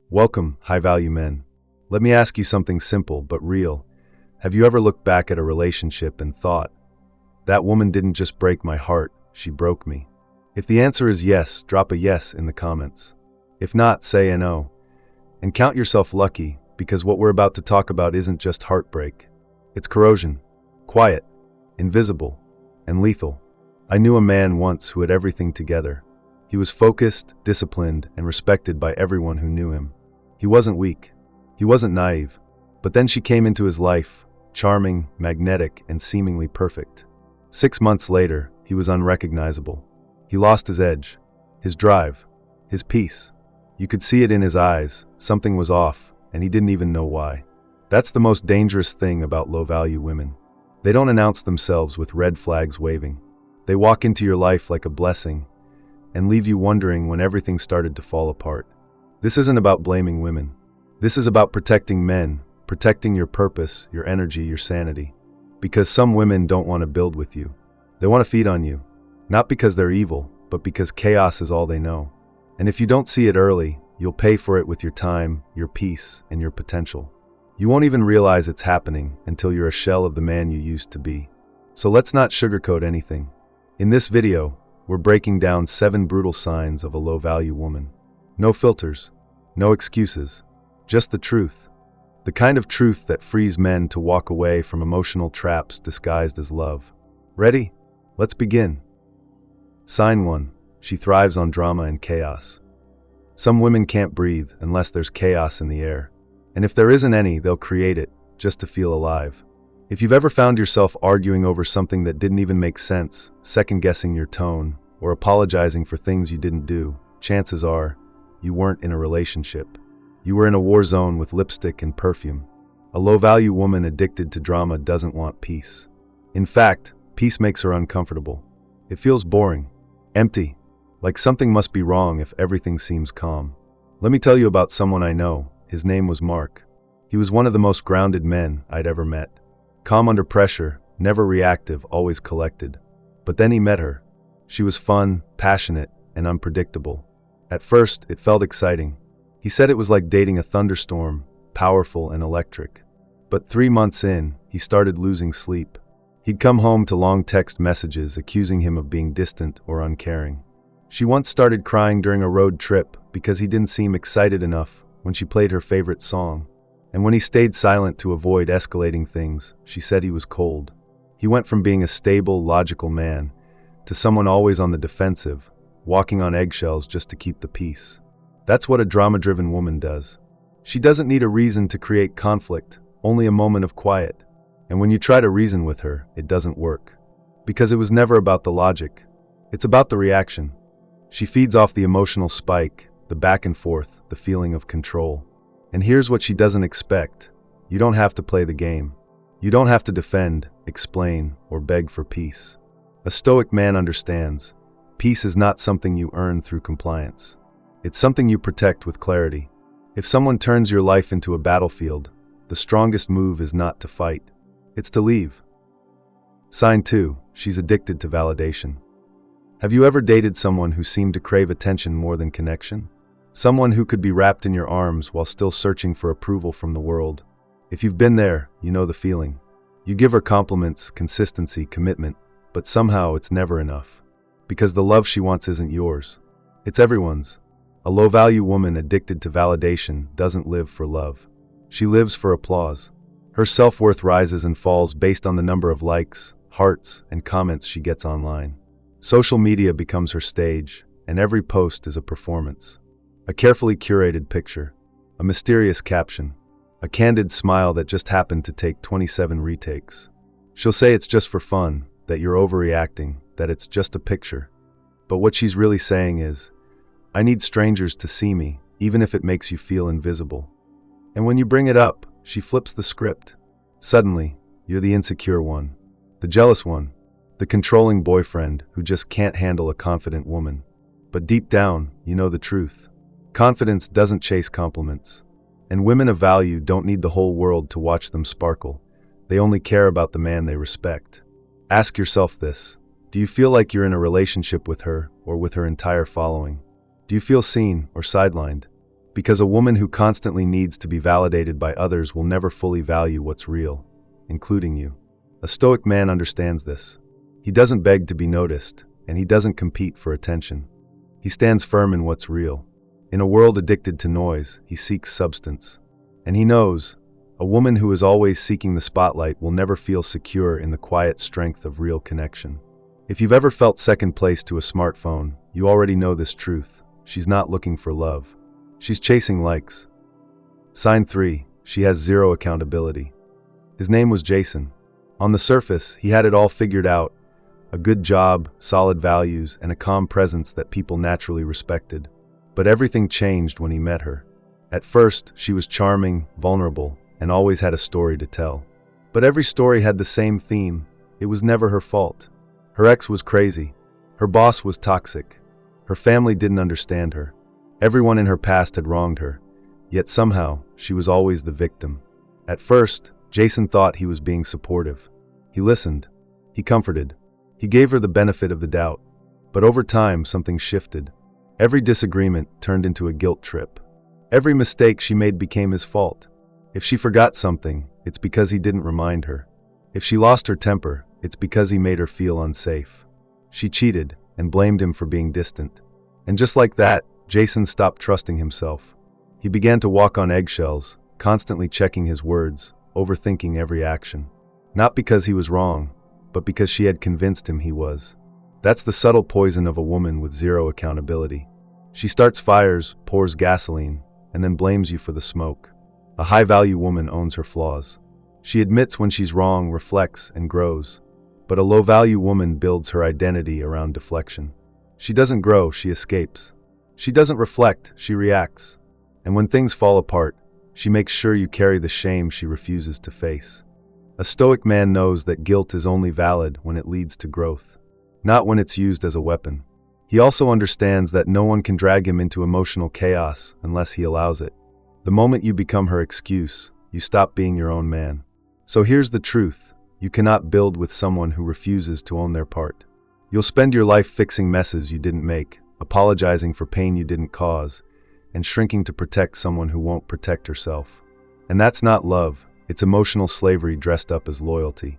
Welcome, high-value men. Let me ask you something simple but real. Have you ever looked back at a relationship and thought, that woman didn't just break my heart, she broke me? If the answer is yes, drop a yes in the comments. If not, say an O. And count yourself lucky, because what we're about to talk about isn't just heartbreak. It's corrosion. Quiet, invisible, and lethal. I knew a man once who had everything together. He was focused, disciplined, and respected by everyone who knew him. He wasn't weak. He wasn't naive. But then she came into his life, charming, magnetic, and seemingly perfect. 6 months later, he was unrecognizable. He lost his edge, his drive, his peace. You could see it in his eyes, something was off, and he didn't even know why. That's the most dangerous thing about low-value women. They don't announce themselves with red flags waving. They walk into your life like a blessing, and leave you wondering when everything started to fall apart. This isn't about blaming women. This is about protecting men, protecting your purpose, your energy, your sanity. Because some women don't want to build with you. They want to feed on you. Not because they're evil, but because chaos is all they know. And if you don't see it early, you'll pay for it with your time, your peace, and your potential. You won't even realize it's happening until you're a shell of the man you used to be. So let's not sugarcoat anything. In this video, we're breaking down 7 brutal signs of a low-value woman. No filters, no excuses, just the truth. The kind of truth that frees men to walk away from emotional traps disguised as love. Ready? Let's begin. Sign 1. She thrives on drama and chaos. Some women can't breathe unless there's chaos in the air. And if there isn't any, they'll create it, just to feel alive. If you've ever found yourself arguing over something that didn't even make sense, second-guessing your tone, or apologizing for things you didn't do, chances are, you weren't in a relationship. You were in a war zone with lipstick and perfume. A low-value woman addicted to drama doesn't want peace. In fact, peace makes her uncomfortable. It feels boring, empty, like something must be wrong if everything seems calm. Let me tell you about someone I know. His name was Mark. He was one of the most grounded men I'd ever met. Calm under pressure, never reactive, always collected. But then he met her. She was fun, passionate, and unpredictable. At first, it felt exciting. He said it was like dating a thunderstorm, powerful and electric. But 3 months in, he started losing sleep. He'd come home to long text messages accusing him of being distant or uncaring. She once started crying during a road trip because he didn't seem excited enough when she played her favorite song. And when he stayed silent to avoid escalating things, she said he was cold. He went from being a stable, logical man to someone always on the defensive, walking on eggshells just to keep the peace. That's what a drama-driven woman does. She doesn't need a reason to create conflict, only a moment of quiet. And when you try to reason with her, it doesn't work. Because it was never about the logic. It's about the reaction. She feeds off the emotional spike, the back and forth, the feeling of control. And here's what she doesn't expect. You don't have to play the game. You don't have to defend, explain, or beg for peace. A Stoic man understands. Peace is not something you earn through compliance. It's something you protect with clarity. If someone turns your life into a battlefield, the strongest move is not to fight. It's to leave. Sign 2. She's addicted to validation. Have you ever dated someone who seemed to crave attention more than connection? Someone who could be wrapped in your arms while still searching for approval from the world. If you've been there, you know the feeling. You give her compliments, consistency, commitment, but somehow it's never enough. Because the love she wants isn't yours. It's everyone's. A low-value woman addicted to validation doesn't live for love. She lives for applause. Her self-worth rises and falls based on the number of likes, hearts, and comments she gets online. Social media becomes her stage, and every post is a performance. A carefully curated picture, a mysterious caption, a candid smile that just happened to take 27 retakes. She'll say it's just for fun, that you're overreacting, that it's just a picture. But what she's really saying is, I need strangers to see me, even if it makes you feel invisible. And when you bring it up, she flips the script. Suddenly, you're the insecure one, the jealous one, the controlling boyfriend who just can't handle a confident woman. But deep down, you know the truth. Confidence doesn't chase compliments. And women of value don't need the whole world to watch them sparkle. They only care about the man they respect. Ask yourself this. Do you feel like you're in a relationship with her or with her entire following? Do you feel seen or sidelined? Because a woman who constantly needs to be validated by others will never fully value what's real, including you. A Stoic man understands this. He doesn't beg to be noticed, and he doesn't compete for attention. He stands firm in what's real. In a world addicted to noise, he seeks substance. And he knows, a woman who is always seeking the spotlight will never feel secure in the quiet strength of real connection. If you've ever felt second place to a smartphone, you already know this truth. She's not looking for love. She's chasing likes. Sign 3, she has zero accountability. His name was Jason. On the surface, he had it all figured out. A good job, solid values, and a calm presence that people naturally respected. But everything changed when he met her. At first, she was charming, vulnerable, and always had a story to tell. But every story had the same theme. It was never her fault. Her ex was crazy. Her boss was toxic. Her family didn't understand her. Everyone in her past had wronged her, yet somehow, she was always the victim. At first, Jason thought he was being supportive. He listened. He comforted. He gave her the benefit of the doubt. But over time, something shifted. Every disagreement turned into a guilt trip. Every mistake she made became his fault. If she forgot something, it's because he didn't remind her. If she lost her temper, it's because he made her feel unsafe. She cheated and blamed him for being distant. And just like that, Jason stopped trusting himself. He began to walk on eggshells, constantly checking his words, overthinking every action. Not because he was wrong, but because she had convinced him he was. That's the subtle poison of a woman with zero accountability. She starts fires, pours gasoline, and then blames you for the smoke. A high-value woman owns her flaws. She admits when she's wrong, reflects, and grows. But a low-value woman builds her identity around deflection. She doesn't grow, she escapes. She doesn't reflect, she reacts. And when things fall apart, she makes sure you carry the shame she refuses to face. A Stoic man knows that guilt is only valid when it leads to growth, not when it's used as a weapon. He also understands that no one can drag him into emotional chaos unless he allows it. The moment you become her excuse, you stop being your own man. So here's the truth. You cannot build with someone who refuses to own their part. You'll spend your life fixing messes you didn't make, apologizing for pain you didn't cause, and shrinking to protect someone who won't protect herself. And that's not love, it's emotional slavery dressed up as loyalty.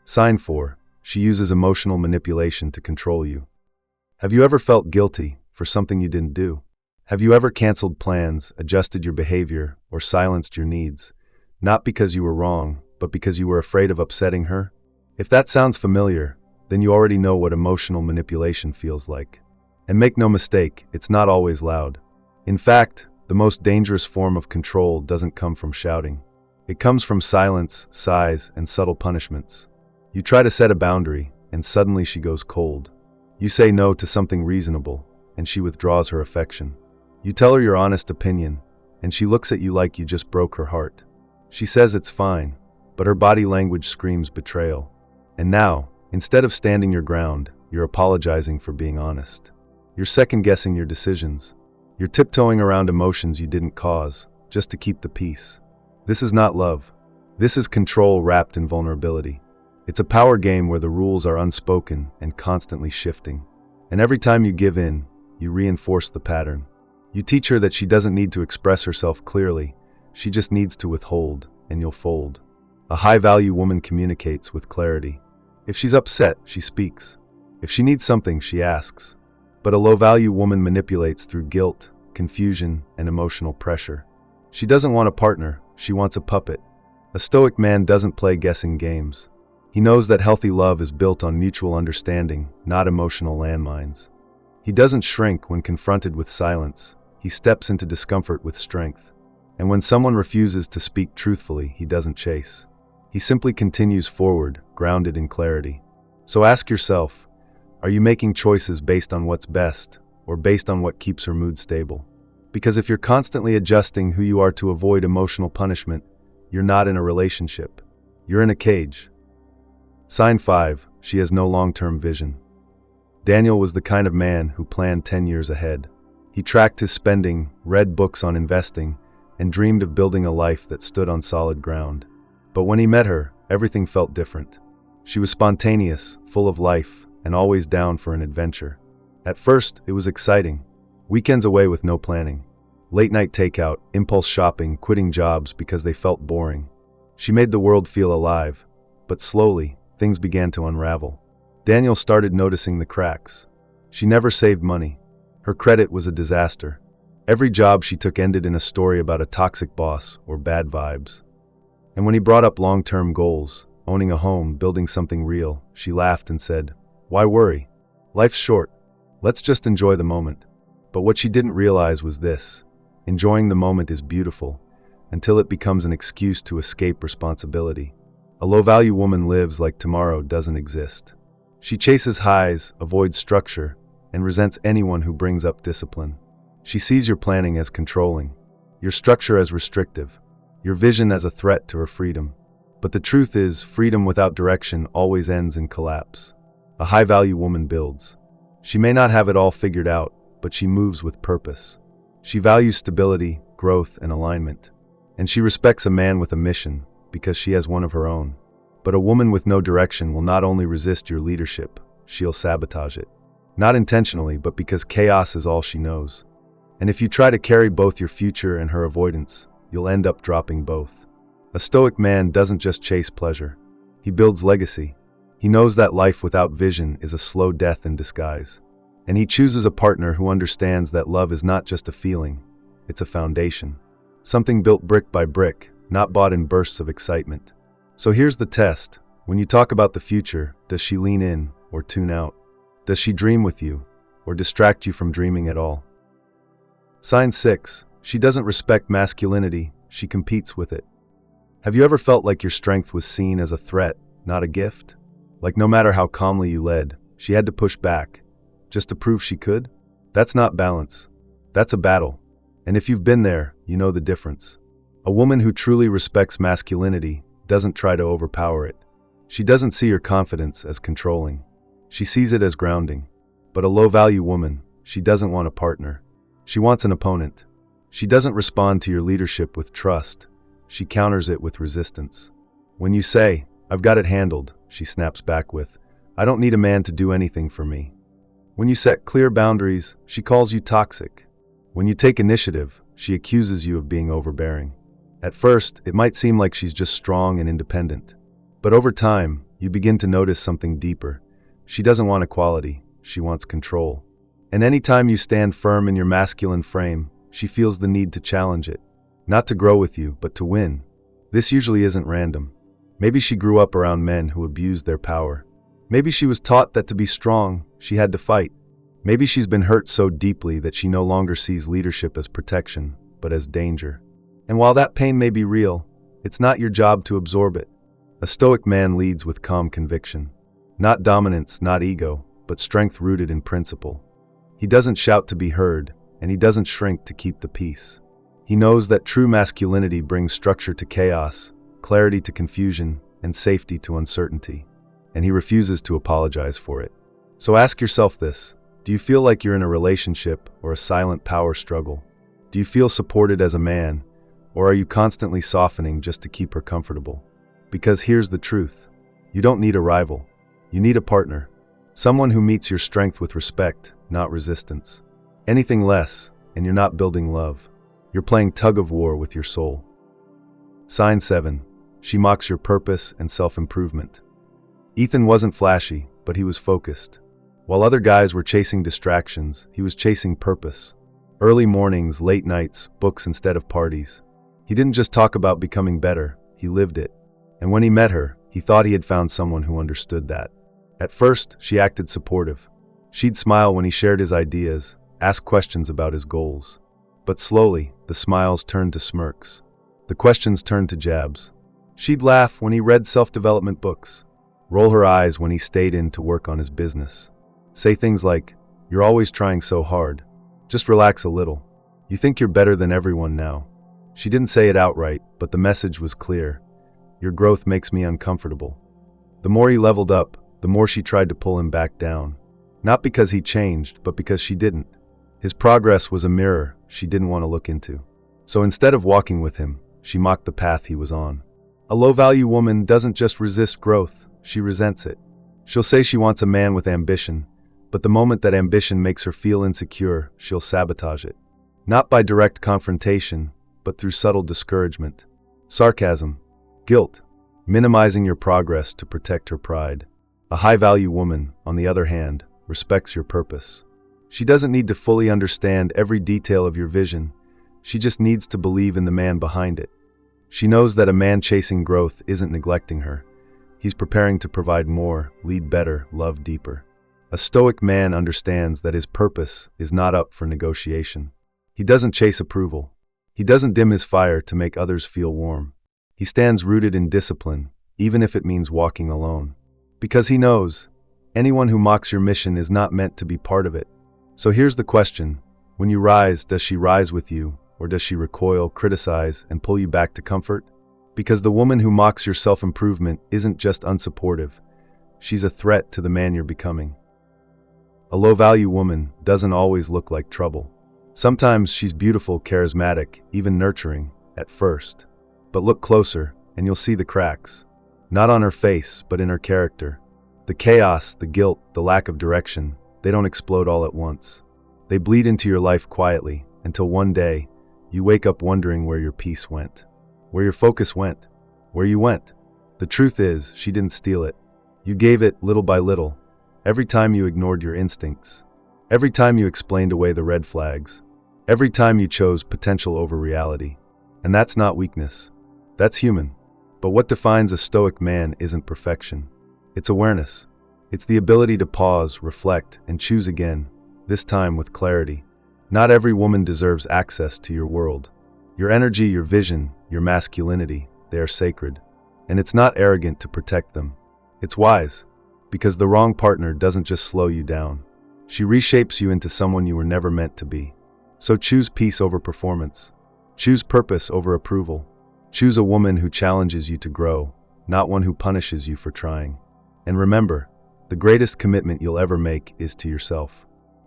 Sign 4, she uses emotional manipulation to control you. Have you ever felt guilty for something you didn't do? Have you ever canceled plans, adjusted your behavior, or silenced your needs? Not because you were wrong, but because you were afraid of upsetting her? If that sounds familiar, then you already know what emotional manipulation feels like. And make no mistake, it's not always loud. In fact, the most dangerous form of control doesn't come from shouting. It comes from silence, sighs, and subtle punishments. You try to set a boundary, and suddenly she goes cold. You say no to something reasonable, and she withdraws her affection. You tell her your honest opinion, and she looks at you like you just broke her heart. She says it's fine, but her body language screams betrayal. And now, instead of standing your ground, you're apologizing for being honest. You're second-guessing your decisions. You're tiptoeing around emotions you didn't cause, just to keep the peace. This is not love. This is control wrapped in vulnerability. It's a power game where the rules are unspoken and constantly shifting. And every time you give in, you reinforce the pattern. You teach her that she doesn't need to express herself clearly, she just needs to withhold, and you'll fold. A high-value woman communicates with clarity. If she's upset, she speaks. If she needs something, she asks. But a low-value woman manipulates through guilt, confusion, and emotional pressure. She doesn't want a partner, she wants a puppet. A Stoic man doesn't play guessing games. He knows that healthy love is built on mutual understanding, not emotional landmines. He doesn't shrink when confronted with silence. He steps into discomfort with strength. And when someone refuses to speak truthfully, he doesn't chase. He simply continues forward, grounded in clarity. So ask yourself, are you making choices based on what's best, or based on what keeps her mood stable? Because if you're constantly adjusting who you are to avoid emotional punishment, you're not in a relationship. You're in a cage. Sign 5, she has no long-term vision. Daniel was the kind of man who planned 10 years ahead. He tracked his spending, read books on investing, and dreamed of building a life that stood on solid ground. But when he met her, everything felt different. She was spontaneous, full of life, and always down for an adventure. At first, it was exciting. Weekends away with no planning. Late night takeout, impulse shopping, quitting jobs because they felt boring. She made the world feel alive, but slowly, things began to unravel. Daniel started noticing the cracks. She never saved money. Her credit was a disaster. Every job she took ended in a story about a toxic boss or bad vibes. And when he brought up long-term goals, owning a home, building something real, she laughed and said, "Why worry? Life's short. Let's just enjoy the moment." But what she didn't realize was this: enjoying the moment is beautiful, until it becomes an excuse to escape responsibility. A low-value woman lives like tomorrow doesn't exist. She chases highs, avoids structure, and resents anyone who brings up discipline. She sees your planning as controlling, your structure as restrictive, your vision as a threat to her freedom. But the truth is, freedom without direction always ends in collapse. A high-value woman builds. She may not have it all figured out, but she moves with purpose. She values stability, growth, and alignment. And she respects a man with a mission, because she has one of her own. But a woman with no direction will not only resist your leadership, she'll sabotage it. Not intentionally, but because chaos is all she knows. And if you try to carry both your future and her avoidance, you'll end up dropping both. A Stoic man doesn't just chase pleasure. He builds legacy. He knows that life without vision is a slow death in disguise. And he chooses a partner who understands that love is not just a feeling, it's a foundation. Something built brick by brick, not bought in bursts of excitement. So here's the test. When you talk about the future, does she lean in or tune out? Does she dream with you or distract you from dreaming at all? Sign 6. She doesn't respect masculinity, she competes with it. Have you ever felt like your strength was seen as a threat, not a gift? Like no matter how calmly you led, she had to push back, just to prove she could? That's not balance. That's a battle. And if you've been there, you know the difference. A woman who truly respects masculinity doesn't try to overpower it. She doesn't see your confidence as controlling. She sees it as grounding. But a low-value woman, she doesn't want a partner. She wants an opponent. She doesn't respond to your leadership with trust. She counters it with resistance. When you say, "I've got it handled," she snaps back with, "I don't need a man to do anything for me." When you set clear boundaries, she calls you toxic. When you take initiative, she accuses you of being overbearing. At first, it might seem like she's just strong and independent. But over time, you begin to notice something deeper. She doesn't want equality, she wants control. And anytime you stand firm in your masculine frame, she feels the need to challenge it. Not to grow with you, but to win. This usually isn't random. Maybe she grew up around men who abused their power. Maybe she was taught that to be strong, she had to fight. Maybe she's been hurt so deeply that she no longer sees leadership as protection, but as danger. And while that pain may be real, it's not your job to absorb it. A Stoic man leads with calm conviction. Not dominance, not ego, but strength rooted in principle. He doesn't shout to be heard, and he doesn't shrink to keep the peace. He knows that true masculinity brings structure to chaos, clarity to confusion, and safety to uncertainty. And he refuses to apologize for it. So ask yourself this: do you feel like you're in a relationship or a silent power struggle? Do you feel supported as a man, or are you constantly softening just to keep her comfortable? Because here's the truth: you don't need a rival. You need a partner. Someone who meets your strength with respect, not resistance. Anything less, and you're not building love. You're playing tug-of-war with your soul. Sign 7. She mocks your purpose and self-improvement. Ethan wasn't flashy, but he was focused. While other guys were chasing distractions, he was chasing purpose. Early mornings, late nights, books instead of parties. He didn't just talk about becoming better, he lived it. And when he met her, he thought he had found someone who understood that. At first, she acted supportive. She'd smile when he shared his ideas, ask questions about his goals. But slowly, the smiles turned to smirks. The questions turned to jabs. She'd laugh when he read self-development books, roll her eyes when he stayed in to work on his business. Say things like, "You're always trying so hard. Just relax a little. You think you're better than everyone now." She didn't say it outright, but the message was clear. "Your growth makes me uncomfortable." The more he leveled up, the more she tried to pull him back down. Not because he changed, but because she didn't. His progress was a mirror she didn't want to look into. So instead of walking with him, she mocked the path he was on. A low-value woman doesn't just resist growth, she resents it. She'll say she wants a man with ambition, but the moment that ambition makes her feel insecure, she'll sabotage it. Not by direct confrontation, but through subtle discouragement, sarcasm, guilt, minimizing your progress to protect her pride. A high-value woman, on the other hand, respects your purpose. She doesn't need to fully understand every detail of your vision. She just needs to believe in the man behind it. She knows that a man chasing growth isn't neglecting her. He's preparing to provide more, lead better, love deeper. A Stoic man understands that his purpose is not up for negotiation. He doesn't chase approval. He doesn't dim his fire to make others feel warm. He stands rooted in discipline, even if it means walking alone. Because he knows, anyone who mocks your mission is not meant to be part of it. So here's the question. When you rise, does she rise with you, or does she recoil, criticize, and pull you back to comfort? Because the woman who mocks your self-improvement isn't just unsupportive. She's a threat to the man you're becoming. A low-value woman doesn't always look like trouble. Sometimes she's beautiful, charismatic, even nurturing, at first. But look closer, and you'll see the cracks. Not on her face, but in her character. The chaos, the guilt, the lack of direction, they don't explode all at once. They bleed into your life quietly, until one day, you wake up wondering where your peace went. Where your focus went. Where you went. The truth is, she didn't steal it. You gave it little by little. Every time you ignored your instincts. Every time you explained away the red flags. Every time you chose potential over reality. And that's not weakness. That's human. But what defines a Stoic man isn't perfection. It's awareness. It's the ability to pause, reflect, and choose again, this time with clarity. Not every woman deserves access to your world. Your energy, your vision, your masculinity, they are sacred. And it's not arrogant to protect them. It's wise. Because the wrong partner doesn't just slow you down. She reshapes you into someone you were never meant to be. So choose peace over performance. Choose purpose over approval. Choose a woman who challenges you to grow, not one who punishes you for trying. And remember, the greatest commitment you'll ever make is to yourself,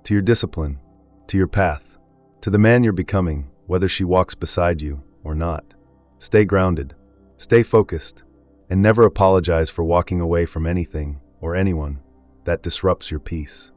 to your discipline, to your path, to the man you're becoming, whether she walks beside you or not. Stay grounded, stay focused, and never apologize for walking away from anything or anyone that disrupts your peace.